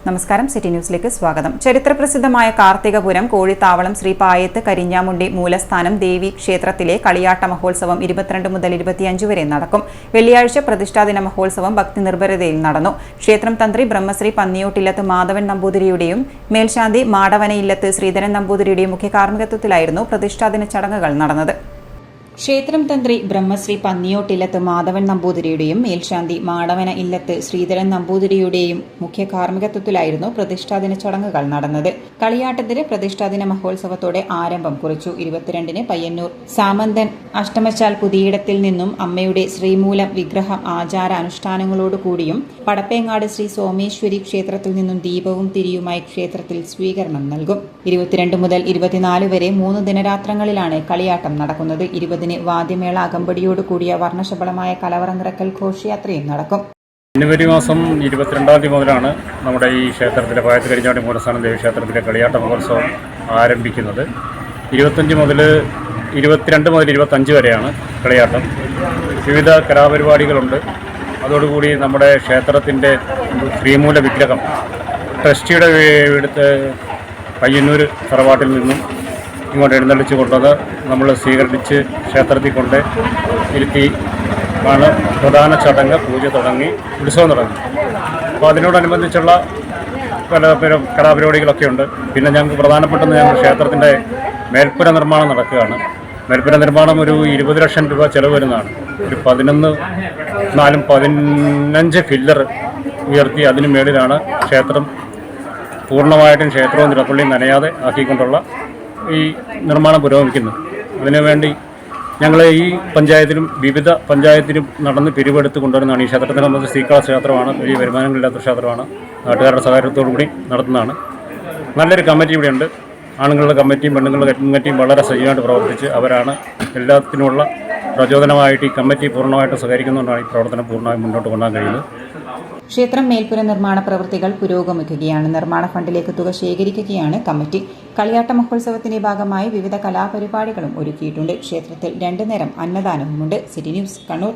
നമസ്കാരം, സിറ്റി ന്യൂസിലേക്ക് സ്വാഗതം. ചരിത്രപ്രസിദ്ധമായ കാർത്തികപുരം കോഴിത്താവളം ശ്രീ പായത്ത് കരിഞ്ഞാമുണ്ടി മൂലസ്ഥാനം ദേവി ക്ഷേത്രത്തിലെ കളിയാട്ട മഹോത്സവം 22 മുതൽ 25 വരെ നടക്കും. വെള്ളിയാഴ്ച പ്രതിഷ്ഠാദിന മഹോത്സവം ഭക്തി നിർഭരതയിൽ നടന്നു. ക്ഷേത്രം തന്ത്രി ബ്രഹ്മശ്രീ പന്നിയോട്ടില്ലത്ത് മാധവൻ നമ്പൂതിരിയുടെയും മേൽശാന്തി മാടവനയില്ലത്ത് ശ്രീധരൻ നമ്പൂതിരിയുടെയും മുഖ്യ കാർമ്മികത്വത്തിലായിരുന്നു പ്രതിഷ്ഠാദിന ചടങ്ങുകൾ നടന്നത്. ക്ഷേത്രം തന്ത്രി ബ്രഹ്മശ്രീ പന്നിയോട്ടില്ലത്ത് മാധവൻ നമ്പൂതിരിയുടെയും മേൽശാന്തി മാടവന ഇല്ലത്ത് ശ്രീധരൻ നമ്പൂതിരിയുടെയും മുഖ്യ കാർമ്മികത്വത്തിലായിരുന്നു പ്രതിഷ്ഠാദിന ചടങ്ങുകൾ നടന്നത്. കളിയാട്ടത്തിന് പ്രതിഷ്ഠാദിന മഹോത്സവത്തോടെ ആരംഭം കുറിച്ചു. 22-ന് പയ്യന്നൂർ സാമന്തൻ അഷ്ടമച്ചാൽ പുതിയിടത്തിൽ നിന്നും അമ്മയുടെ ശ്രീമൂലം വിഗ്രഹം ആചാരാനുഷ്ഠാനങ്ങളോടുകൂടിയും പടപ്പേങ്ങാട് ശ്രീ സോമേശ്വരി ക്ഷേത്രത്തിൽ നിന്നും ദീപവും തിരിയുമായി ക്ഷേത്രത്തിൽ സ്വീകരണം നൽകും. 22 മുതൽ 24 വരെ 3 ദിനരാത്രങ്ങളിലാണ് കളിയാട്ടം നടക്കുന്നത്. 20-ന് വാദ്യമേള അകമ്പടിയോട് കൂടിയ വർണ്ണശബളമായ കലവറനിറക്കൽ ഘോഷയാത്രയും നടക്കും. ജനുവരി മാസം 22-ാം തീയതി മുതലാണ് നമ്മുടെ ഈ ക്ഷേത്രത്തിലെ പായത്ത് കരിഞ്ഞാമുണ്ടി മൂലസ്ഥാനം ദേവീക്ഷേത്രത്തിലെ കളിയാട്ട മഹോത്സവം ആരംഭിക്കുന്നത്. 22 മുതൽ 25 വരെയാണ് കളിയാട്ടം. വിവിധ കലാപരിപാടികളുണ്ട്. അതോടുകൂടി നമ്മുടെ ക്ഷേത്രത്തിൻ്റെ ശ്രീമൂല വിഗ്രഹം ട്രസ്റ്റിയുടെ എടുത്ത് പയ്യന്നൂർ തറവാട്ടിൽ നിന്നും ഇങ്ങോട്ട് എഴുന്നള്ളിച്ച് കൊണ്ടത് നമ്മൾ സ്വീകരിച്ച് ക്ഷേത്രത്തിൽ കൊണ്ട് ഇരുത്തി ആണ് പ്രധാന ചടങ്ങ്. പൂജ തുടങ്ങി, ഉത്സവം തുടങ്ങി. അപ്പോൾ അതിനോടനുബന്ധിച്ചുള്ള പല കലാപരിപാടികളൊക്കെ ഉണ്ട്. പിന്നെ ഞങ്ങൾക്ക് പ്രധാനപ്പെട്ടത് ഞങ്ങൾ ക്ഷേത്രത്തിൻ്റെ മേൽപ്പുര നിർമ്മാണം നടക്കുകയാണ്. മേൽപ്പുര നിർമ്മാണം ഒരു 20 ലക്ഷം രൂപ ചിലവ് വരുന്നതാണ്. ഒരു 15 ഫില്ലർ ഉയർത്തി അതിന് മേളിലാണ് ക്ഷേത്രം പൂർണ്ണമായിട്ടും ക്ഷേത്രവും തിരപ്പള്ളിയും നനയാതെ ആക്കിക്കൊണ്ടുള്ള ഈ നിർമ്മാണം പുരോഗമിക്കുന്നു. അതിനുവേണ്ടി ഞങ്ങൾ ഈ പഞ്ചായത്തിലും വിവിധ പഞ്ചായത്തിലും നടന്ന് പിരിവെടുത്ത് കൊണ്ടുവരുന്നതാണ്. ഈ ക്ഷേത്രത്തിനെ സംബന്ധിച്ച് സ്ത്രീകള ക്ഷേത്രമാണ്, വലിയ വരുമാനങ്ങളില്ലാത്ത ക്ഷേത്രമാണ്. നാട്ടുകാരുടെ സഹകരണത്തോടുകൂടി നടത്തുന്നതാണ്. നല്ലൊരു കമ്മിറ്റി ഇവിടെയുണ്ട്. ആണുങ്ങളുടെ കമ്മിറ്റിയും പെണ്ണുങ്ങളുടെ കമ്മിറ്റിയും വളരെ സജീവമായിട്ട് പ്രവർത്തിച്ച് അവരാണ് എല്ലാത്തിനുമുള്ള പ്രചോദനമായിട്ട് ഈ കമ്മിറ്റി പൂർണ്ണമായിട്ട് സഹകരിക്കുന്നതുകൊണ്ടാണ് ഈ പ്രവർത്തനം പൂർണ്ണമായും മുന്നോട്ട് കൊണ്ടുപോകാൻ കഴിയുന്നത്. ക്ഷേത്രം മേൽപ്പുര നിർമ്മാണ പ്രവൃത്തികൾ പുരോഗമിക്കുകയാണ്. നിർമ്മാണ ഫണ്ടിലേക്ക് തുക ശേഖരിക്കുകയാണ് കമ്മിറ്റി. കളിയാട്ട മഹോത്സവത്തിന്റെ ഭാഗമായി വിവിധ കലാപരിപാടികളും ഒരുക്കിയിട്ടുണ്ട്. ക്ഷേത്രത്തിൽ 2 നേരം അന്നദാനവുമുണ്ട്. City news, Kannur.